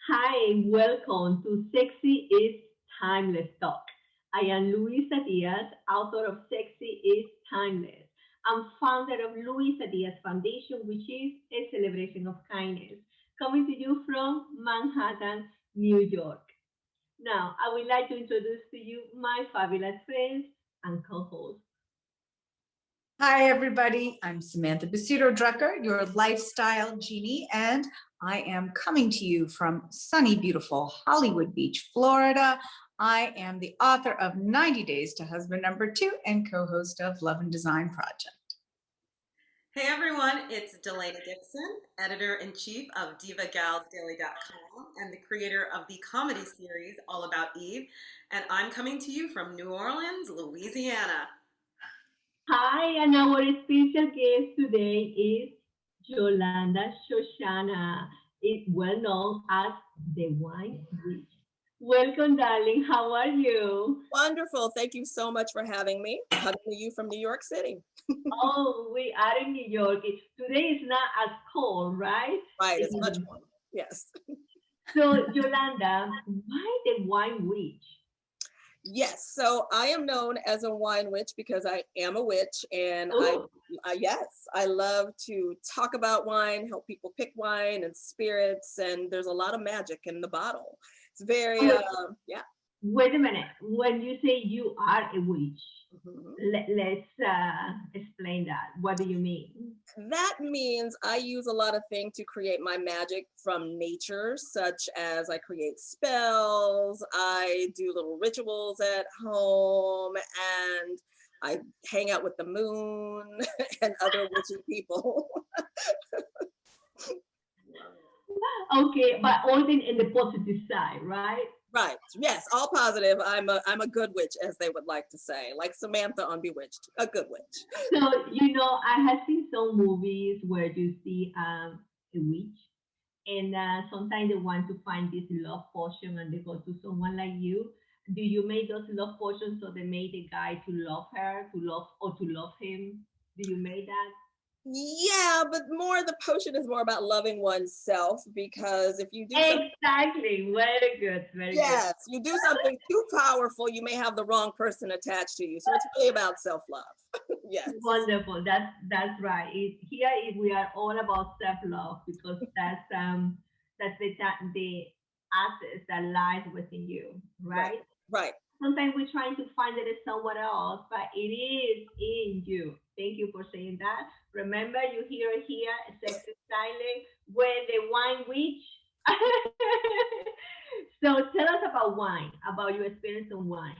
Hi, welcome to Sexy is Timeless Talk. I am Luisa Diaz, author of Sexy is Timeless. I'm founder of Luisa Diaz Foundation, which is a celebration of kindness, coming to you from Manhattan, New York. Now, I would like to introduce to you my fabulous friends and co-hosts. Hi, everybody. I'm Samantha Basuto Drucker, your lifestyle genie, and I am coming to you from sunny, beautiful Hollywood Beach, Florida. I am the author of 90 Days to Husband Number Two and co host of Love and Design Project. Hey everyone, it's Delana Dixon, editor-in-chief of DivaGalsDaily.com and the creator of the comedy series All About Eve, and I'm coming to you from New Orleans, Louisiana. Hi, and our special guest today is Yolanda Shoshana, is well known as the Wine Witch. Welcome, darling. How are you? Wonderful. Thank you so much for having me. Coming to you from New York City. Oh, we are in New York. Today is not as cold, right? Right, It it's much is- more. Yes. So, Yolanda, why the Wine Witch? Yes. So I am known as a wine witch because I am a witch, and Oh, yes, I love to talk about wine, help people pick wine and spirits, and there's a lot of magic in the bottle. It's very, oh, yeah. wait a minute. When you say you are a witch, Mhm. let's explain that. What do you mean? That means I use a lot of things to create my magic from nature, such as I create spells, I do little rituals at home, and I hang out with the moon and other witchy people. Okay, but all in the positive side, right? Right. Yes, all positive. I'm a good witch, as they would like to say, like Samantha on Bewitched, a good witch. So, I have seen some movies where you see a witch, and sometimes they want to find this love potion and they go to someone like you. Do you make those love potions so they make the guy to love her, to love, or to love him? Do you make that? Yeah, but more the potion is more about loving oneself, because if you do something. Exactly. Very good. Very good. Yes, you do something too powerful, you may have the wrong person attached to you. So it's really about self-love. Yes. Wonderful. That's right. We are all about self love because that's the assets that lies within you, Right. right? Right. Sometimes we're trying to find it in someone else, but it is in you. Thank you for saying that. Remember, you hear it here, sex is silent, when the wine witch. So tell us about wine, about your experience on wine.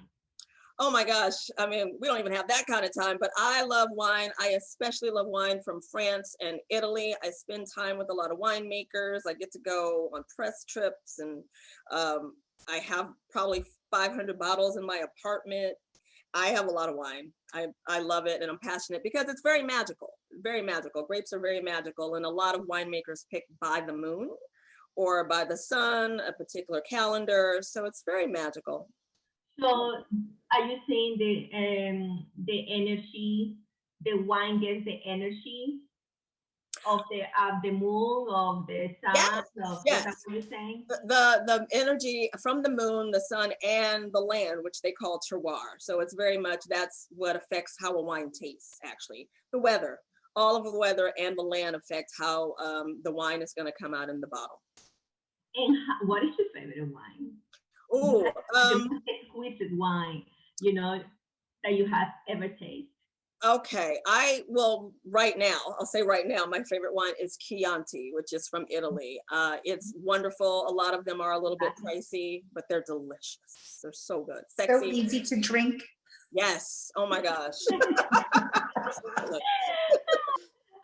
Oh my gosh. I mean, we don't even have that kind of time, but I love wine. I especially love wine from France and Italy. I spend time with a lot of winemakers. I get to go on press trips, and um, I have probably 500 bottles in my apartment. I have a lot of wine. I love it, and I'm passionate because it's very magical. Very magical. Grapes are very magical, and a lot of winemakers pick by the moon or by the sun, a particular calendar. So it's very magical. So, are you saying the energy, the wine gets the energy of the moon, of the sun, Yes, of is that yes. what you're saying? The energy from the moon, the sun, and the land, which they call terroir. So it's very much that's what affects how a wine tastes. Actually, the weather, all of the weather and the land affect how the wine is going to come out in the bottle. And what is your favorite wine? Oh, The most exquisite wine, you know, that you have ever tasted. okay. I will right now. I'll say right now, my favorite wine is Chianti, which is from Italy. It's wonderful. A lot of them are a little bit pricey, but they're delicious. They're so good, So sexy. easy to drink. Yes. Oh my gosh.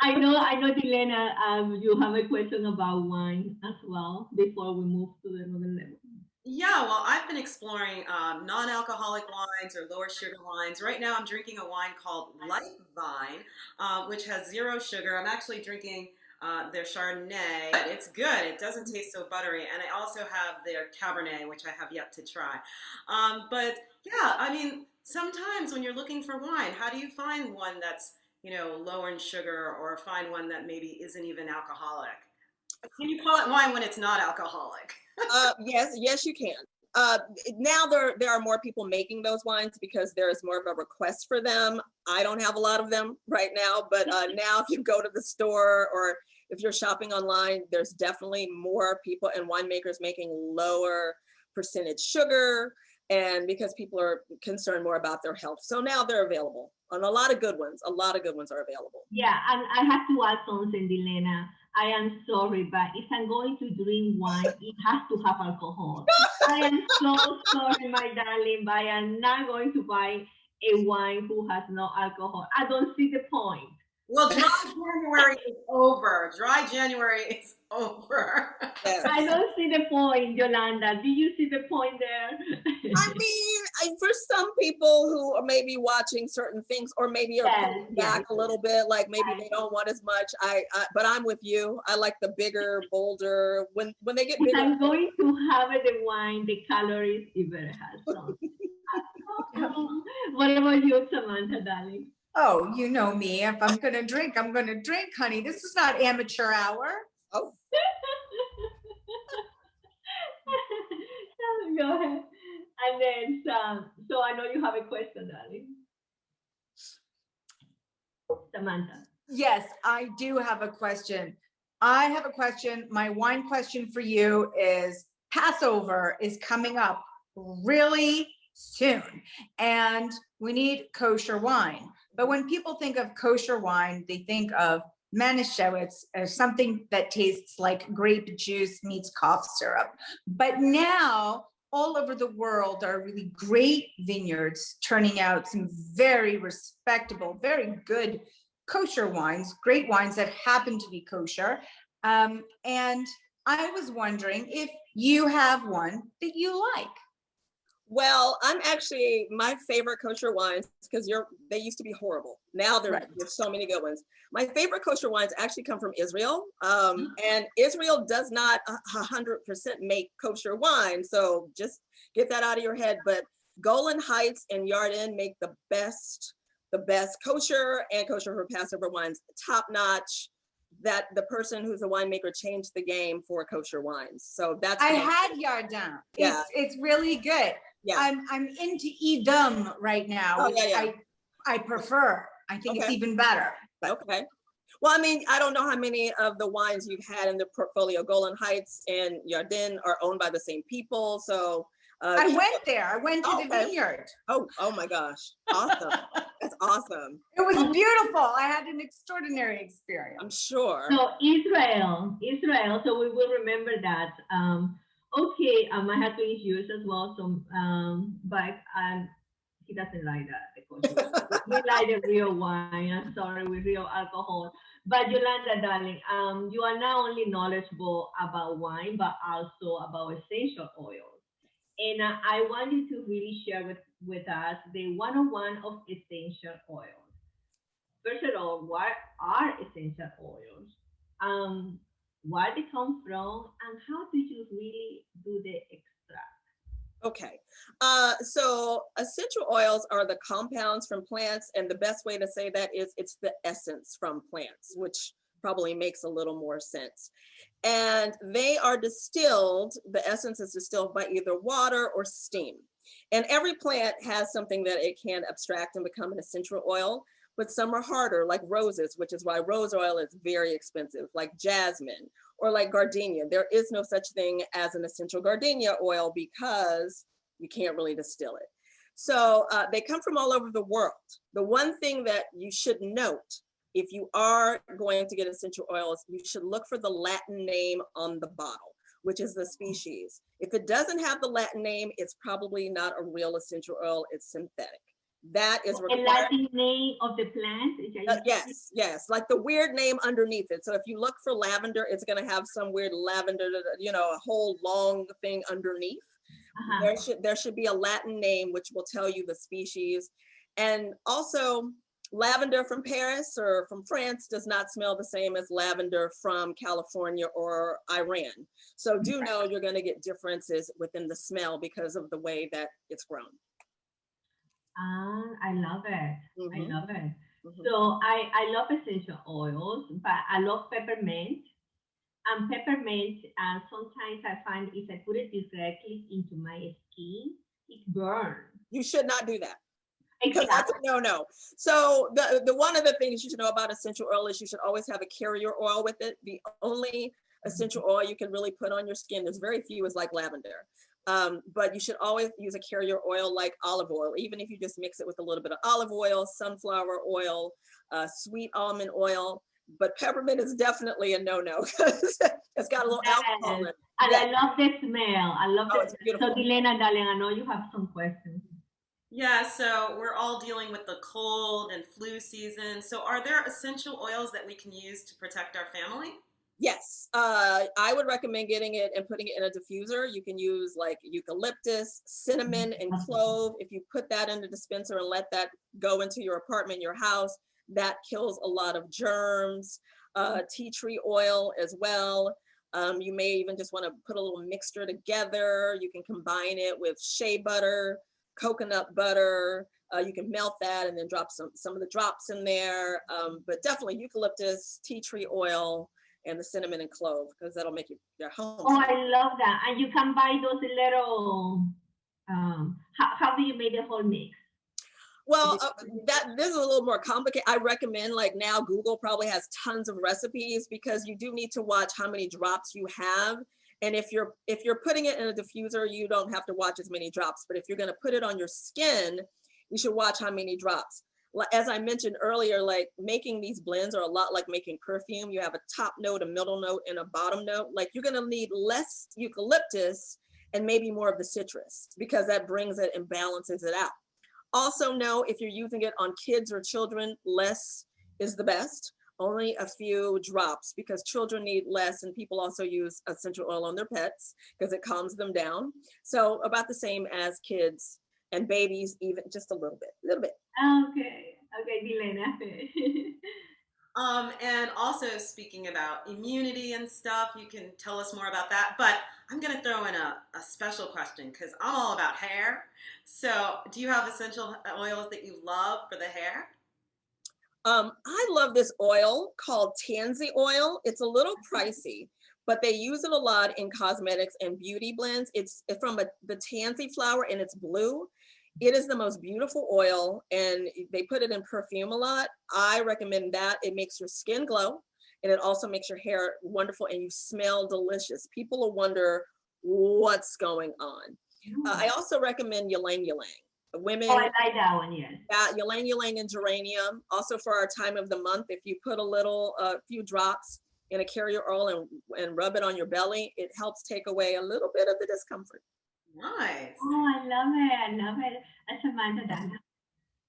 I know, Dilena, you have a question about wine as well before we move to another level. Yeah, well, I've been exploring non-alcoholic wines or lower sugar wines. Right now, I'm drinking a wine called Life Vine, which has zero sugar. I'm actually drinking their Chardonnay. But it's good. It doesn't taste so buttery. And I also have their Cabernet, which I have yet to try. But yeah, I mean, sometimes when you're looking for wine, how do you find one that's, lower in sugar or find one that maybe isn't even alcoholic? Can you call it wine when it's not alcoholic? Yes, you can. Now there are more people making those wines because there's more of a request for them. I don't have a lot of them right now, but now if you go to the store or if you're shopping online, there's definitely more people and winemakers making lower percentage sugar, and because people are concerned more about their health. So now they're available, and a lot of good ones. A lot of good ones are available. Yeah, and I have to add something, Dilena. I am sorry, but if I'm going to drink wine, it has to have alcohol. I am so sorry, my darling, but I am not going to buy a wine who has no alcohol. I don't see the point. Well, dry January is over. Dry January is over. Yes. I don't see the point, Yolanda. Do you see the point there? I mean, for some people who are maybe watching certain things, or maybe are Yes, pulling yes. back a little bit, like maybe Right. they don't want as much. But I'm with you. I like the bigger, bolder. When they get If bigger, I'm going to have the wine, the calories, it better have some. What about you, Samantha, darling? Oh, you know me. If I'm gonna drink, I'm gonna drink, honey. This is not amateur hour. oh, Go ahead. And then, so I know you have a question, darling. Samantha. Yes, I do have a question. I have a question. My wine question for you is Passover is coming up really soon, and we need kosher wine. But when people think of kosher wine, they think of Manischewitz as something that tastes like grape juice meets cough syrup. But now all over the world are really great vineyards turning out some very respectable, very good kosher wines, great wines that happen to be kosher. And I was wondering if you have one that you like. well, I'm actually my favorite kosher wines because they used to be horrible. Now there's so many good ones. My favorite kosher wines actually come from Israel, and Israel does not 100% make kosher wine. So just get that out of your head. But Golan Heights and Yarden make the best kosher and kosher for Passover wines, top notch. That the person who's a winemaker changed the game for kosher wines. So that's I had Yarden. Yeah. It's really good. Yeah. I'm into Edom right now, Oh, which yeah. I prefer. I think it's even better. But Okay. Well, I mean, I don't know how many of the wines you've had in the portfolio. Golan Heights and Yarden are owned by the same people. So I went there. I went to the Okay. vineyard. Oh my gosh. Awesome. That's awesome. It was beautiful. I had an extraordinary experience. I'm sure. So Israel. So we will remember that. Okay, I have twin years as well. So, but he doesn't like that. We like the real wine. I'm sorry, with real alcohol. But Yolanda, darling, you are not only knowledgeable about wine, but also about essential oils. And I want you to really share with us the 101 of essential oils. First of all, what are essential oils? Um, where they come from, and how do you really do the extract? Okay. So essential oils are the compounds from plants, and the best way to say that is it's the essence from plants, which probably makes a little more sense. And they are distilled, the essence is distilled by either water or steam. And every plant has something that it can abstract and become an essential oil, but some are harder, like roses, which is why rose oil is very expensive, like jasmine or like gardenia. There is no such thing as an essential gardenia oil because you can't really distill it. So they come from all over the world. The one thing that you should note, if you are going to get essential oils, you should look for the Latin name on the bottle, which is the species. If it doesn't have the Latin name, it's probably not a real essential oil, it's synthetic. That is required. The Latin name of the plant? Yes, like the weird name underneath it. So if you look for lavender, it's going to have some weird lavender, a whole long thing underneath. There should be a Latin name which will tell you the species. And also, lavender from Paris or from France does not smell the same as lavender from California or Iran. So do know you're going to get differences within the smell because of the way that it's grown. I love it. Mm-hmm. I love it. Mm-hmm. So I love essential oils, but I love peppermint. And peppermint, sometimes I find if I put it directly into my skin, it burns. You should not do that. Because Exactly. that's a no. So the one of the things you should know about essential oil is you should always have a carrier oil with it. The only essential oil you can really put on your skin, there's very few, is like lavender. But you should always use a carrier oil like olive oil, even if you just mix it with a little bit of olive oil, sunflower oil, sweet almond oil. But peppermint is definitely a no-no because it's got a little alcohol in it. And Yes. I love the smell. I love Oh, the it's beautiful. So, Dilena, darling, I know you have some questions. Yeah, so we're all dealing with the cold and flu season. So are there essential oils that we can use to protect our family? Yes, I would recommend getting it and putting it in a diffuser. You can use like eucalyptus, cinnamon, and clove. If you put that in the dispenser and let that go into your apartment, your house, that kills a lot of germs. Tea tree oil as well. You may even just want to put a little mixture together. You can combine it with shea butter, coconut butter. You can melt that and then drop some of the drops in there. But definitely eucalyptus, tea tree oil, and the cinnamon and clove, because that'll make your home. Oh, I love that. And you can buy those little, how do you make the whole mix? Well, this is a little more complicated. I recommend, like, now Google probably has tons of recipes, because you do need to watch how many drops you have. And if you're putting it in a diffuser, you don't have to watch as many drops. But if you're going to put it on your skin, you should watch how many drops. As I mentioned earlier, like, making these blends are a lot like making perfume. You have a top note, a middle note, and a bottom note. Like, you're going to need less eucalyptus and maybe more of the citrus, because that brings it and balances it out. Also know, if you're using it on kids or children, less is the best. Only a few drops, because children need less, and people also use essential oil on their pets because it calms them down. So about the same as kids and babies, even just a little bit. Okay, Dilena. And also, speaking about immunity and stuff, you can tell us more about that. But I'm going to throw in a special question, because I'm all about hair. So do you have essential oils that you love for the hair? I love this oil called tansy oil. It's a little pricey, but they use it a lot in cosmetics and beauty blends. It's from the tansy flower, and it's blue. It is the most beautiful oil, and they put it in perfume a lot. I recommend that. It makes your skin glow, and it also makes your hair wonderful, and you smell delicious. People will wonder what's going on. I also recommend Ylang Ylang. Women, Oh, I like that one, yes. yeah, Ylang Ylang and geranium. Also, for our time of the month, if you put a few drops in a carrier oil and rub it on your belly, it helps take away a little bit of the discomfort. Nice. Oh, I love it. That's Amanda, Dana.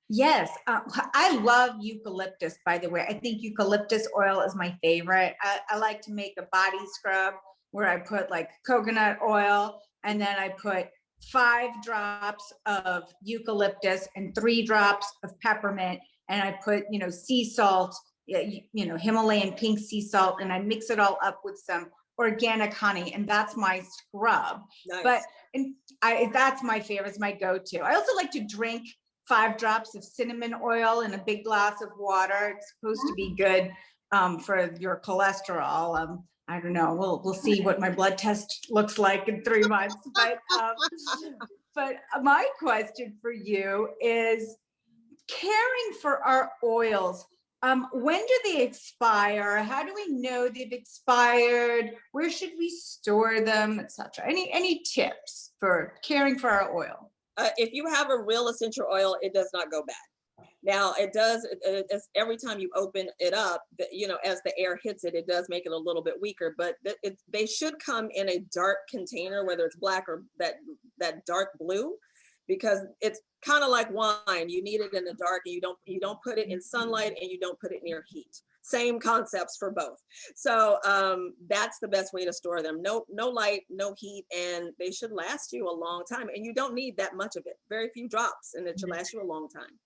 Yes, I love eucalyptus, by the way. I think eucalyptus oil is my favorite. I like to make a body scrub where I put like coconut oil, and then I put 5 drops of eucalyptus and 3 drops of peppermint, and I put, sea salt, Himalayan pink sea salt, and I mix it all up with some organic honey, and that's my scrub. Nice. But that's my favorite, it's my go-to. I also like to drink 5 drops of cinnamon oil in a big glass of water. It's supposed to be good for your cholesterol. I don't know. We'll see what my blood test looks like in 3 months. But my question for you is, caring for our oils. When do they expire? How do we know they've expired? Where should we store them, etc.? Any tips for caring for our oil? If you have a real essential oil, it does not go bad. Now it does, every time you open it up, as the air hits it, it does make it a little bit weaker, but they should come in a dark container, whether it's black or that dark blue, because it's kind of like wine. You need it in the dark, and you don't put it in sunlight, and you don't put it near heat. Same concepts for both. So that's the best way to store them. No light, no heat, and they should last you a long time. And you don't need that much of it. Very few drops, and it should last you a long time.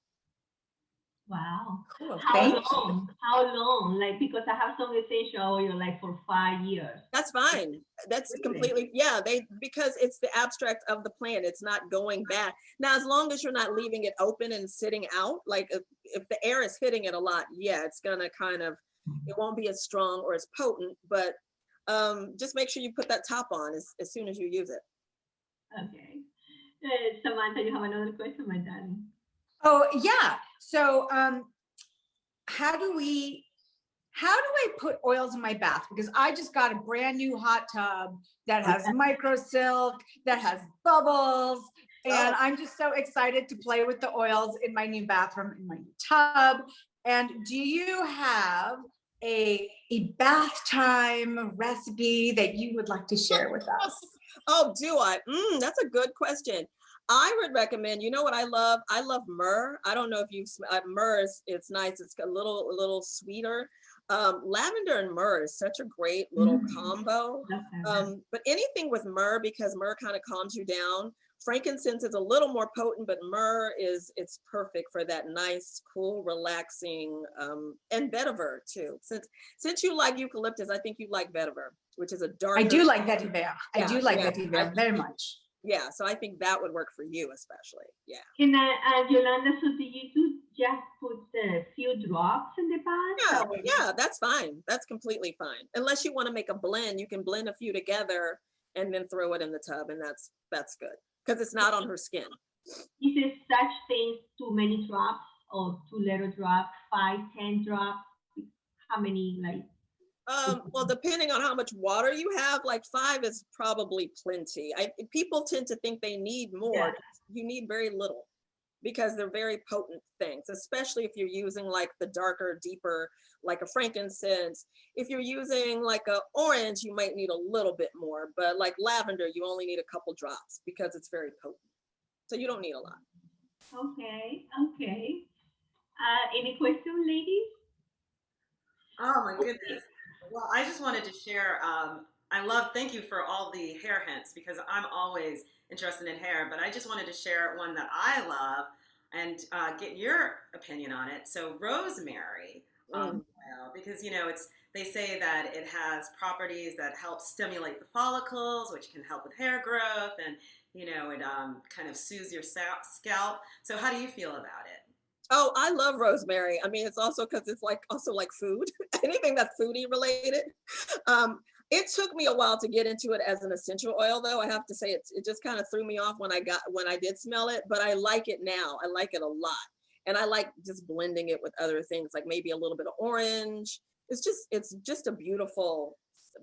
Wow. Cool. How long? Like, because I have some essential oil like for 5 years. That's fine. That's completely, yeah, because it's the abstract of the plant. It's not going bad. Now, as long as you're not leaving it open and sitting out, like if the air is hitting it a lot, yeah, it's gonna it won't be as strong or as potent, but Just make sure you put that top on as soon as you use it. Okay. Samantha, you have another question, my darling? Oh, yeah. So how do I put oils in my bath? Because I just got a brand new hot tub that has micro silk, that has bubbles. And I'm just so excited to play with the oils in my new bathroom, in my new tub. And do you have a bath time recipe that you would like to share with us? Oh, do I? That's a good question. I would recommend, you know what I love? I love myrrh. I don't know if you've, myrrh it's nice. It's a little sweeter. Lavender and myrrh is such a great little combo. But anything with myrrh, because myrrh kind of calms you down. Frankincense is a little more potent, but myrrh it's perfect for that nice, cool, relaxing, and vetiver too. Since you like eucalyptus, I think you like vetiver, which is a dark. I do like vetiver. I do like vetiver very much. Yeah, so I think that would work for you especially. Yeah. Can I, Yolanda, so do you just put a few drops in the bath? Yeah, that's fine. That's completely fine. Unless you want to make a blend, you can blend a few together and then throw it in the tub, and that's good because it's not on her skin. Is there such things, too many drops or too little drops, 5, 10 drops? How many, like? Well, depending on how much water you have, like 5 is probably plenty. People tend to think they need more. Yeah. You need very little because they're very potent things, especially if you're using like the darker, deeper, like a frankincense. If you're using like a orange, you might need a little bit more, but like lavender, you only need a couple drops because it's very potent. So you don't need a lot. Okay. Any questions, ladies? Oh my goodness. Well, I just wanted to share. Thank you for all the hair hints because I'm always interested in hair, but I just wanted to share one that I love and get your opinion on it. So rosemary oil, because they say that it has properties that help stimulate the follicles, which can help with hair growth, and it kind of soothes your scalp. So how do you feel about it? Oh, I love rosemary. I mean, it's also because it's also like food, anything that's foodie related. It took me a while to get into it as an essential oil, though. I have to say it just kind of threw me off when I did smell it, but I like it now. I like it a lot. And I like just blending it with other things, like maybe a little bit of orange. It's just a beautiful,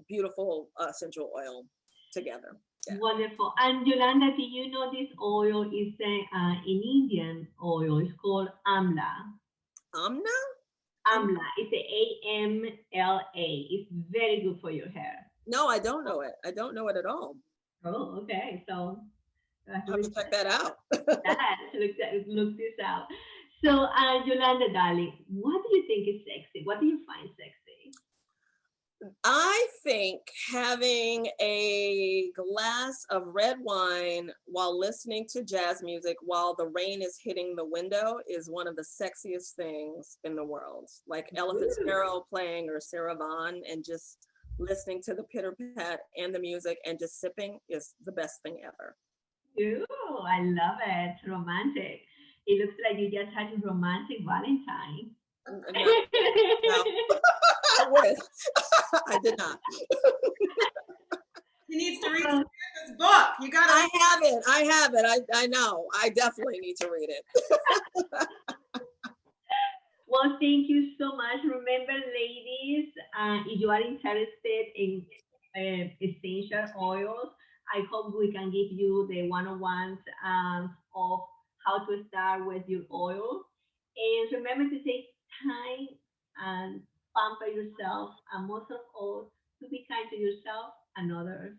beautiful essential oil together. Yeah. Wonderful. And Yolanda, do you know this oil is an Indian oil? It's called amla. Amla? Amla. It's AMLA. It's very good for your hair. No, I don't know it. I don't know it at all. Oh, okay. So I'll have to check that out. Look this out. So, Yolanda, darling, what do you think is sexy? What do you find sexy? I think having a glass of red wine while listening to jazz music while the rain is hitting the window is one of the sexiest things in the world. Like Ella Fitzgerald playing or Sarah Vaughan, and just listening to the pitter pat and the music and just sipping is the best thing ever. Ooh, I love it. Romantic. It looks like you just had a romantic Valentine. No. I would. I did not. He needs to read this book. You got to. I have it. I know. I definitely need to read it. Well, thank you so much. Remember, ladies, if you are interested in essential oils, I hope we can give you the one-on-ones of how to start with your oil. And remember to take time and pamper yourself, and most of all, to be kind to yourself and others.